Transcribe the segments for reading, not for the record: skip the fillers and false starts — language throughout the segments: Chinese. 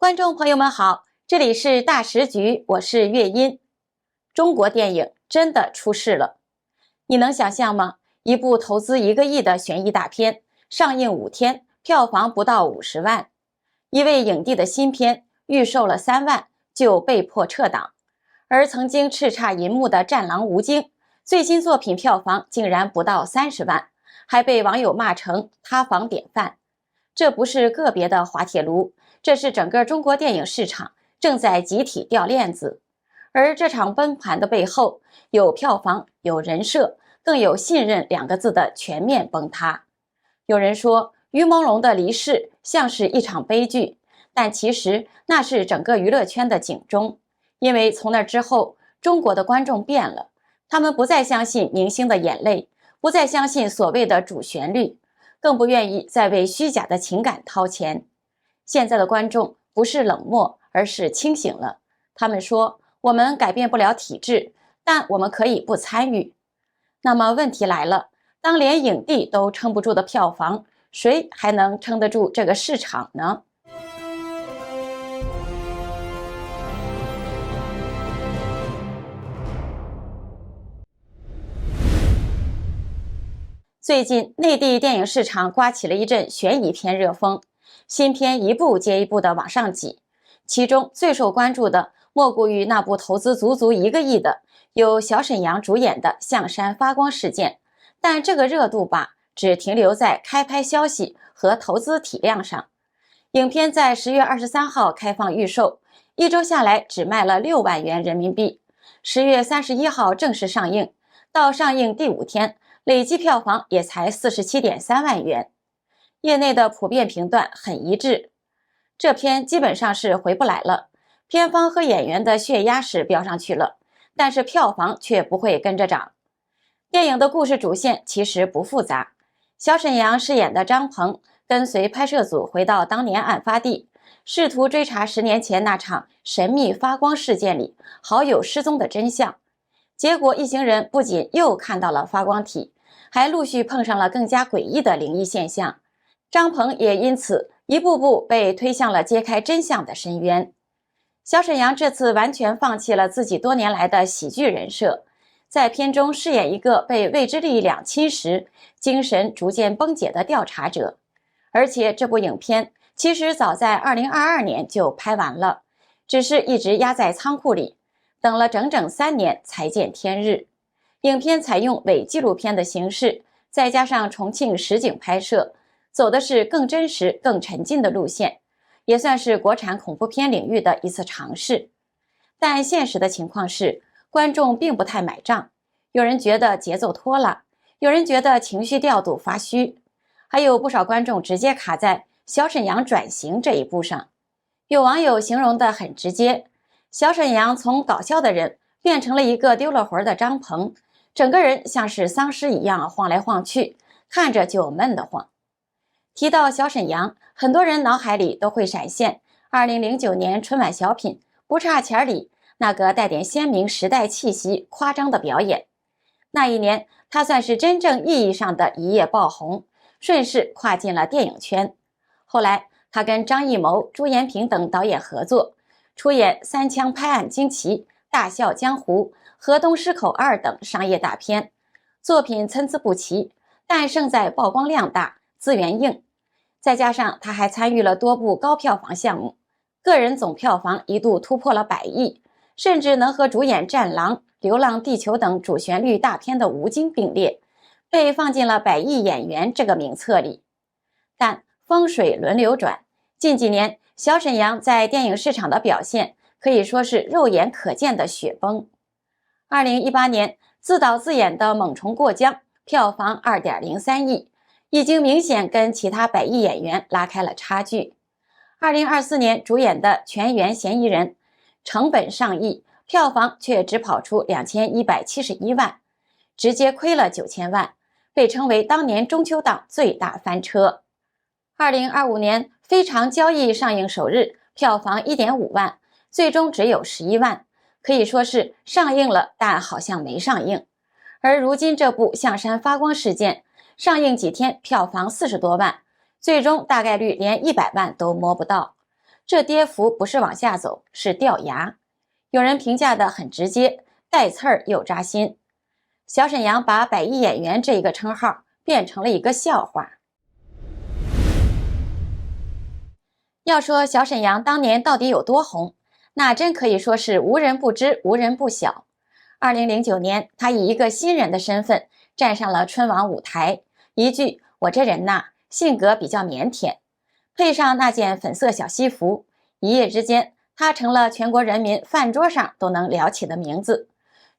观众朋友们好，这里是大时局，我是月音。中国电影真的出事了，你能想象吗？一部投资1个亿的悬疑大片，上映5天，票房不到50万。一位影帝的新片预售了3万就被迫撤档，而曾经叱咤银幕的《战狼》吴京，最新作品票房竟然不到30万，还被网友骂成塌房典范。这不是个别的滑铁卢，这是整个中国电影市场正在集体掉链子。而这场崩盘的背后，有票房，有人设，更有信任2个字的全面崩塌。有人说于朦胧的离世像是一场悲剧，但其实那是整个娱乐圈的警钟。因为从那之后，中国的观众变了，他们不再相信明星的眼泪，不再相信所谓的主旋律，更不愿意再为虚假的情感掏钱。现在的观众不是冷漠，而是清醒了。他们说，我们改变不了体制，但我们可以不参与。那么问题来了，当连影帝都撑不住的票房，谁还能撑得住这个市场呢？最近内地电影市场刮起了一阵悬疑片热风，新片一部接一部的往上挤，其中最受关注的莫过于那部投资足足1个亿的由小沈阳主演的《象山发光事件》，但这个热度吧，只停留在开拍消息和投资体量上。影片在10月23号开放预售，1周下来只卖了6万元人民币。10月31号正式上映，到上映第5天，累计票房也才47.3万元。业内的普遍评断很一致，这片基本上是回不来了。片方和演员的血压是飙上去了，但是票房却不会跟着涨。电影的故事主线其实不复杂，小沈阳饰演的张鹏跟随拍摄组回到当年案发地，试图追查10年前那场神秘发光事件里好友失踪的真相。结果一行人不仅又看到了发光体，还陆续碰上了更加诡异的灵异现象。张鹏也因此一步步被推向了揭开真相的深渊。小沈阳这次完全放弃了自己多年来的喜剧人设，在片中饰演一个被未知力量侵蚀、精神逐渐崩解的调查者。而且这部影片其实早在2022年就拍完了，只是一直压在仓库里，等了整整3年才见天日。影片采用伪纪录片的形式，再加上重庆实景拍摄，走的是更真实、更沉浸的路线，也算是国产恐怖片领域的一次尝试。但现实的情况是，观众并不太买账，有人觉得节奏拖了，有人觉得情绪调度发虚，还有不少观众直接卡在小沈阳转型这一步上。有网友形容得很直接，小沈阳从搞笑的人变成了一个丢了魂的张鹏，整个人像是丧尸一样晃来晃去，看着就闷得慌。提到小沈阳，很多人脑海里都会闪现2009年春晚小品不差钱里那个带点鲜明时代气息、夸张的表演。那一年，他算是真正意义上的一夜爆红，顺势跨进了电影圈。后来，他跟张艺谋、朱延平等导演合作，出演《三枪拍案惊奇》《大笑江湖》《河东狮口2》等商业大片，作品参差不齐，但胜在曝光量大、资源硬。再加上他还参与了多部高票房项目，个人总票房一度突破了100亿，甚至能和主演《战狼》《流浪地球》等主旋律大片的吴京并列，被放进了100亿演员这个名册里。但风水轮流转，近几年小沈阳在电影市场的表现可以说是肉眼可见的雪崩。2018年自导自演的《猛虫过江》票房2.03亿，已经明显跟其他100亿演员拉开了差距。2024年主演的《全员嫌疑人》成本上亿，票房却只跑出2171万，直接亏了9000万，被称为当年中秋档最大翻车。2025年《非常交易》上映首日，票房1.5万，最终只有11万，可以说是上映了，但好像没上映。而如今这部《象山发光事件》上映几天，票房40多万，最终大概率连100万都摸不到。这跌幅不是往下走，是掉牙。有人评价的很直接，带刺儿又扎心。小沈阳把百亿演员这一个称号变成了一个笑话。要说小沈阳当年到底有多红，那真可以说是无人不知，无人不晓。2009年，他以一个新人的身份站上了春晚舞台，一句“我这人呐，性格比较腼腆”，配上那件粉色小西服，一夜之间，他成了全国人民饭桌上都能聊起的名字。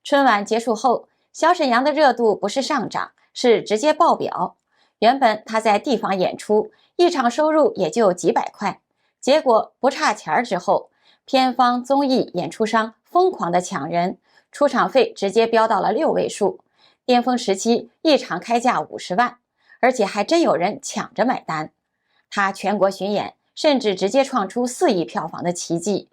春晚结束后，小沈阳的热度不是上涨，是直接爆表。原本他在地方演出，一场收入也就几百块，结果不差钱儿之后，片方、综艺、演出商疯狂的抢人，出场费直接飙到了6位数，巅峰时期一场开价50万，而且还真有人抢着买单。他全国巡演，甚至直接创出4亿票房的奇迹。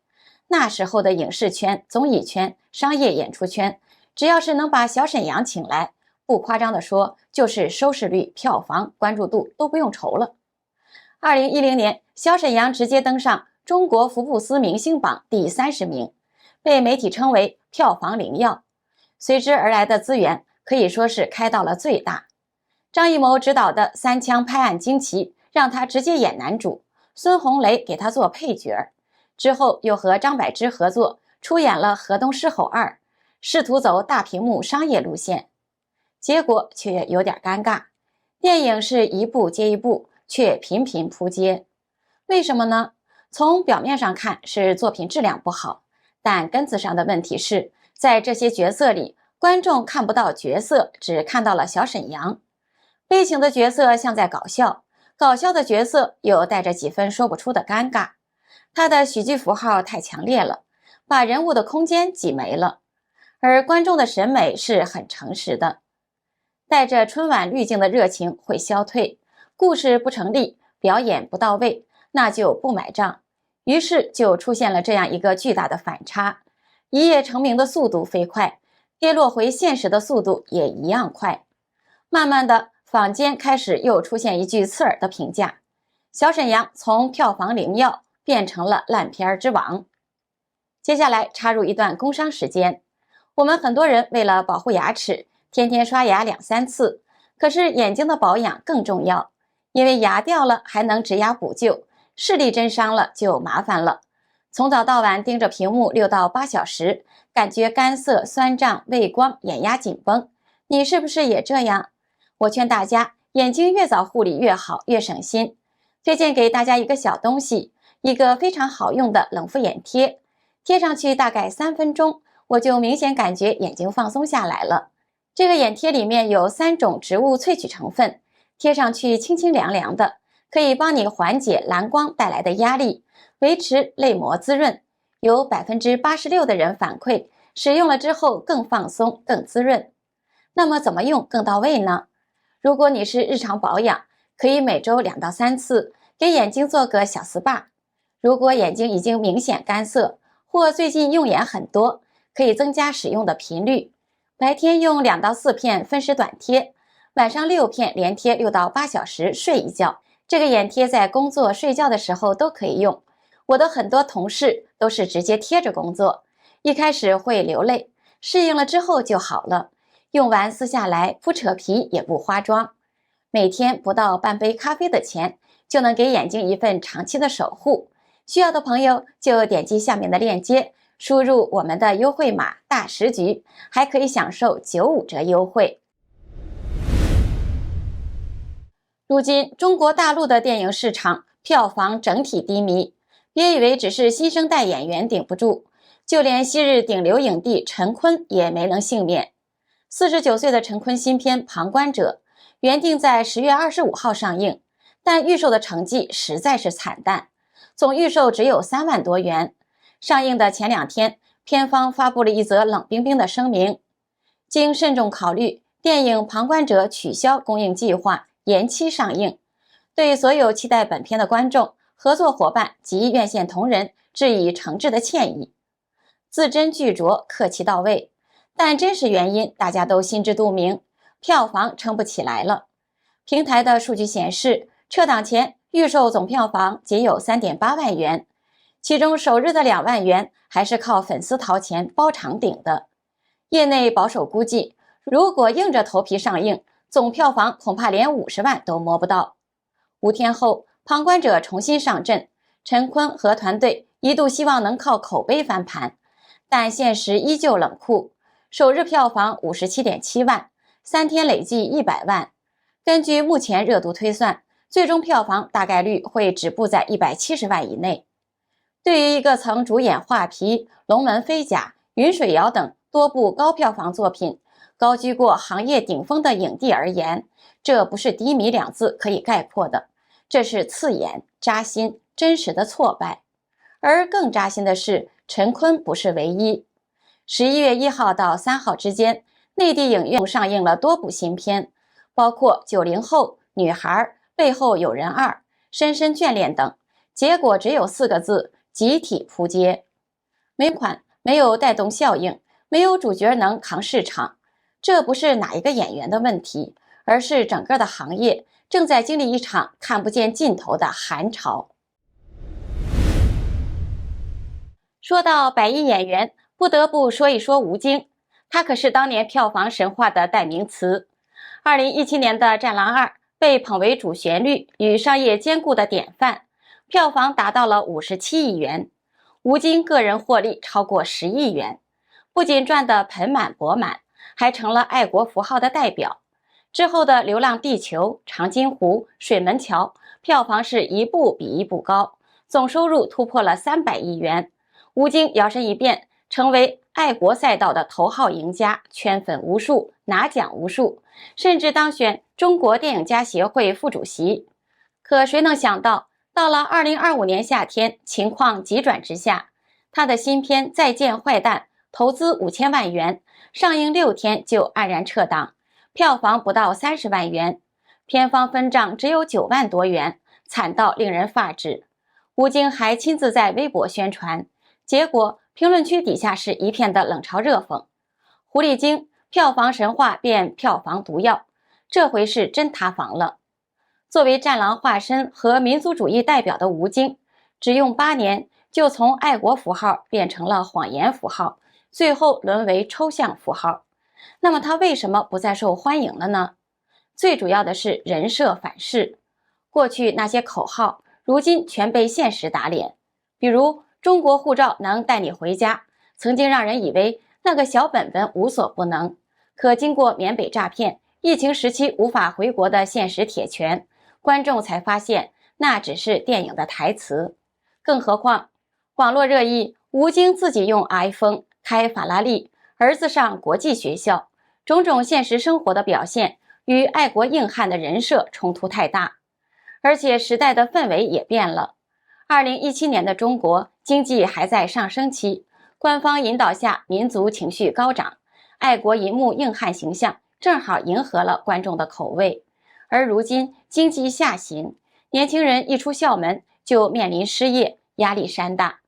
那时候的影视圈、综艺圈、商业演出圈，只要是能把小沈阳请来，不夸张的说，就是收视率、票房、关注度都不用愁了。2010年，小沈阳直接登上中国福布斯明星榜第30名，被媒体称为票房灵药。随之而来的资源可以说是开到了最大。张艺谋执导的《三枪拍案惊奇》让他直接演男主，孙红雷给他做配角，之后又和张柏芝合作出演了《河东狮吼2》，试图走大屏幕商业路线，结果却有点尴尬。电影是一部接一部，却频频扑街。为什么呢？从表面上看是作品质量不好，但根子上的问题是在这些角色里，观众看不到角色，只看到了小沈阳。悲情的角色像在搞笑，搞笑的角色又带着几分说不出的尴尬。他的喜剧符号太强烈了，把人物的空间挤没了。而观众的审美是很诚实的，带着春晚滤镜的热情会消退，故事不成立，表演不到位，那就不买账。于是就出现了这样一个巨大的反差，一夜成名的速度飞快，跌落回现实的速度也一样快。慢慢的，坊间开始又出现一句刺耳的评价：小沈阳从票房灵药变成了烂片之王。接下来插入一段工商时间。我们很多人为了保护牙齿，天天刷牙2、3次，可是眼睛的保养更重要，因为牙掉了还能植牙补救，视力真伤了就麻烦了。从早到晚盯着屏幕6到8小时，感觉干涩、酸胀、畏光、眼压紧绷，你是不是也这样？我劝大家，眼睛越早护理越好，越省心。推荐给大家一个小东西，一个非常好用的冷敷眼贴，贴上去大概3分钟，我就明显感觉眼睛放松下来了。这个眼贴里面有3种植物萃取成分，贴上去清清凉凉的，可以帮你缓解蓝光带来的压力，维持泪膜滋润。有86%的人反馈，使用了之后更放松、更滋润。那么怎么用更到位呢？如果你是日常保养，可以每周2到3次给眼睛做个小 SPA。如果眼睛已经明显干涩，或最近用眼很多，可以增加使用的频率。白天用2到4片分时短贴，晚上6片连贴6到8小时睡一觉。这个眼贴在工作、睡觉的时候都可以用。我的很多同事都是直接贴着工作，一开始会流泪，适应了之后就好了。用完撕下来，不扯皮也不花妆。每天不到半杯咖啡的钱，就能给眼睛一份长期的守护。需要的朋友就点击下面的链接，输入我们的优惠码大10局，还可以享受95折优惠。如今中国大陆的电影市场票房整体低迷，别以为只是新生代演员顶不住，就连昔日顶流影帝陈坤也没能幸免。49岁的陈坤新片《旁观者》原定在10月25号上映，但预售的成绩实在是惨淡，总预售只有3万多元。上映的前2天，片方发布了一则冷冰冰的声明：经慎重考虑，电影《旁观者》取消公映计划，延期上映。对所有期待本片的观众、合作伙伴及院线同仁致以诚挚的歉意。字斟句酌，客气到位，但真实原因大家都心知肚明，票房撑不起来了。平台的数据显示，撤档前预售总票房仅有 3.8万元，其中首日的2万元还是靠粉丝掏钱包场顶的。业内保守估计，如果硬着头皮上映，总票房恐怕连50万都摸不到。5天后，旁观者重新上阵，陈坤和团队一度希望能靠口碑翻盘，但现实依旧冷酷。首日票房57.7万，3天累计100万。根据目前热度推算，最终票房大概率会止步在170万以内。对于一个曾主演《画皮》《龙门飞甲》《云水谣》等多部高票房作品，高居过行业顶峰的影帝而言，这不是低迷2字可以概括的，这是刺眼、扎心、真实的挫败。而更扎心的是，陈坤不是唯一。11月1号到3号之间，内地影院上映了多部新片，包括90后、女孩、背后有人2、深深眷恋等，结果只有4个字：集体扑街。每款没有带动效应，没有主角能扛市场，这不是哪一个演员的问题，而是整个的行业正在经历一场看不见尽头的寒潮。说到100亿演员，不得不说一说吴京，他可是当年票房神话的代名词。2017年的《战狼2》被捧为主旋律与商业兼顾的典范，票房达到了57亿元，吴京个人获利超过10亿元，不仅赚得盆满钵满，还成了爱国符号的代表。之后的《流浪地球》《长津湖》《水门桥》票房是一部比一部高，总收入突破了300亿元。吴京摇身一变，成为爱国赛道的头号赢家，圈粉无数，拿奖无数，甚至当选中国电影家协会副主席。可谁能想到，到了2025年夏天，情况急转直下，他的新片《再见坏蛋》投资5000万元，上映6天就黯然撤档，票房不到30万元，片方分账只有9万多元，惨到令人发指。吴京还亲自在微博宣传，结果评论区底下是一片的冷嘲热讽。狐狸精票房神话变票房毒药，这回是真塌房了。作为战狼化身和民族主义代表的吴京，只用8年就从爱国符号变成了谎言符号，最后沦为抽象符号。那么他为什么不再受欢迎了呢？最主要的是人设反噬。过去那些口号，如今全被现实打脸。比如中国护照能带你回家，曾经让人以为那个小本本无所不能，可经过缅北诈骗、疫情时期无法回国的现实铁拳，观众才发现那只是电影的台词。更何况网络热议，吴京自己用 iPhone 开法拉利，儿子上国际学校，种种现实生活的表现与爱国硬汉的人设冲突太大。而且时代的氛围也变了。2017年的中国经济还在上升期，官方引导下民族情绪高涨，爱国银幕硬汉形象正好迎合了观众的口味。而如今经济下行，年轻人一出校门就面临失业，压力山大。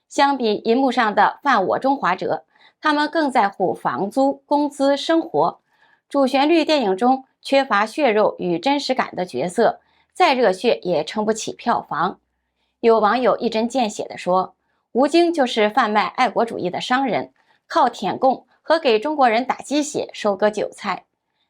相比银幕上的犯我中华者，他们更在乎房租、工资、生活。主旋律电影中缺乏血肉与真实感的角色，再热血也撑不起票房。有网友一针见血地说，吴京就是贩卖爱国主义的商人，靠舔共和给中国人打鸡血收割韭菜。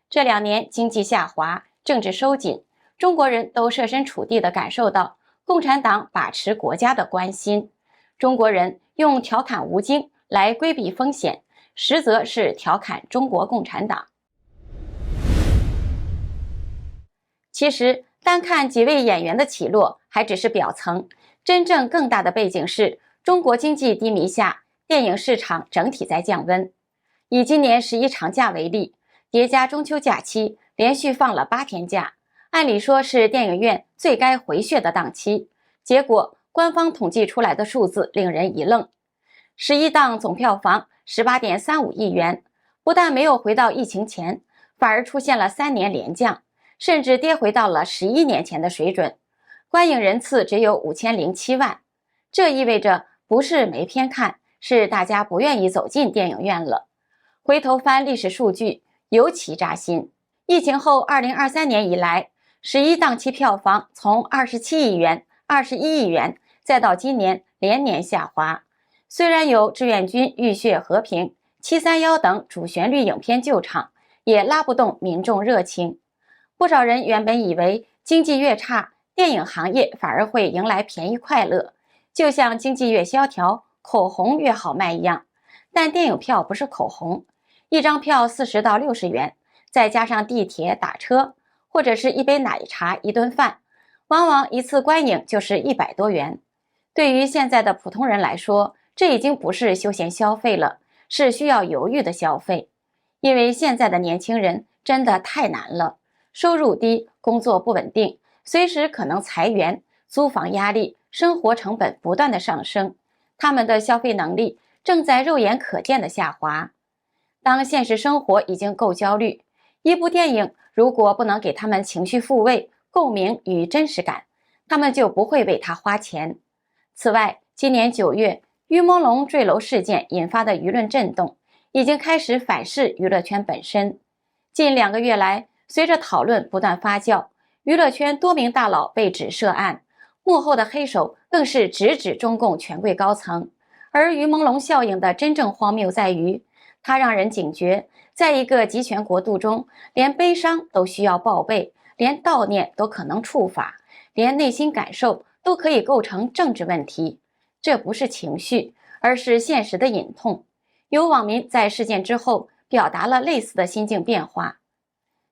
这2年经济下滑，政治收紧，中国人都设身处地地感受到共产党把持国家的关心。中国人用调侃吴京来规避风险，实则是调侃中国共产党。其实单看几位演员的起落还只是表层，真正更大的背景是中国经济低迷下，电影市场整体在降温。以今年11长假为例，叠加中秋假期，连续放了8天假，按理说是电影院最该回血的档期，结果官方统计出来的数字令人一愣。11档总票房 18.35 亿元，不但没有回到疫情前，反而出现了3年连降，甚至跌回到了11年前的水准，观影人次只有5007万。这意味着不是没片看，是大家不愿意走进电影院了。回头翻历史数据，尤其扎心。疫情后2023年以来，11档期票房从27亿元、21亿元，再到今年连年下滑。虽然有志愿军浴血和平、731等主旋律影片救场，也拉不动民众热情。不少人原本以为经济越差，电影行业反而会迎来便宜快乐，就像经济越萧条，口红越好卖一样。但电影票不是口红，一张票40到60元，再加上地铁打车，或者是一杯奶茶一顿饭，往往一次观影就是100多元。对于现在的普通人来说，这已经不是休闲消费了，是需要犹豫的消费。因为现在的年轻人真的太难了，收入低，工作不稳定，随时可能裁员，租房压力，生活成本不断的上升，他们的消费能力正在肉眼可见的下滑。当现实生活已经够焦虑，一部电影如果不能给他们情绪抚慰、共鸣与真实感，他们就不会为它花钱。此外，今年9月，于朦胧坠楼事件引发的舆论震动，已经开始反噬娱乐圈本身。近2个月来，随着讨论不断发酵，娱乐圈多名大佬被指涉案，幕后的黑手更是直指中共权贵高层。而于朦胧效应的真正荒谬在于，它让人警觉，在一个集权国度中，连悲伤都需要报备，连悼念都可能触法，连内心感受都可以构成政治问题。这不是情绪，而是现实的隐痛。有网民在事件之后表达了类似的心境变化。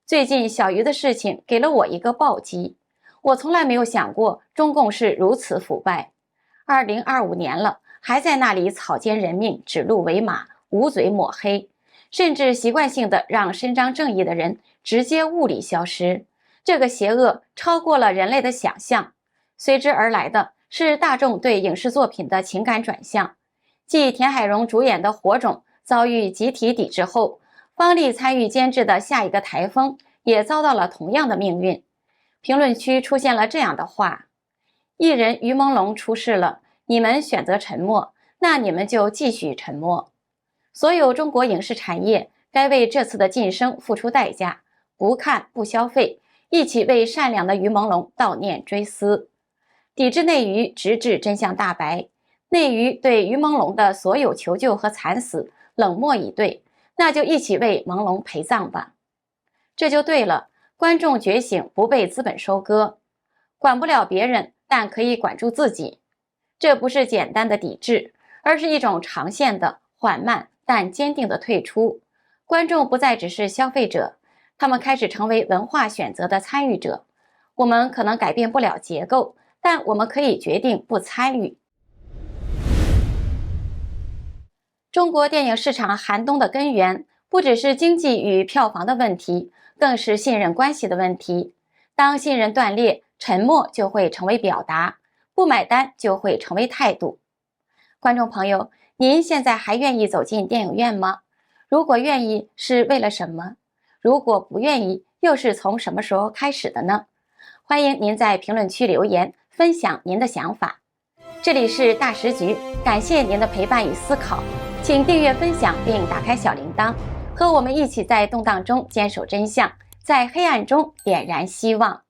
最近小鱼的事情给了我一个暴击，我从来没有想过中共是如此腐败。2025年了，还在那里草菅人命、指鹿为马、捂嘴抹黑，甚至习惯性的让伸张正义的人直接物理消失。这个邪恶超过了人类的想象，随之而来的是大众对影视作品的情感转向。继田海蓉主演的《火种》遭遇集体抵制后，方丽参与监制的下一个台风也遭到了同样的命运。评论区出现了这样的话：艺人于朦胧出事了，你们选择沉默，那你们就继续沉默。所有中国影视产业该为这次的晋升付出代价，不看不消费，一起为善良的于朦胧悼念追思。抵制内娱，直至真相大白。内娱对于朦胧的所有求救和惨死冷漠以对，那就一起为朦胧陪葬吧。这就对了，观众觉醒不被资本收割，管不了别人，但可以管住自己。这不是简单的抵制，而是一种长线的、缓慢但坚定的退出。观众不再只是消费者，他们开始成为文化选择的参与者。我们可能改变不了结构，但我们可以决定不参与。中国电影市场寒冬的根源，不只是经济与票房的问题，更是信任关系的问题。当信任断裂，沉默就会成为表达，不买单就会成为态度。观众朋友，您现在还愿意走进电影院吗？如果愿意，是为了什么？如果不愿意，又是从什么时候开始的呢？欢迎您在评论区留言，分享您的想法。这里是大时局，感谢您的陪伴与思考。请订阅、分享并打开小铃铛，和我们一起在动荡中坚守真相，在黑暗中点燃希望。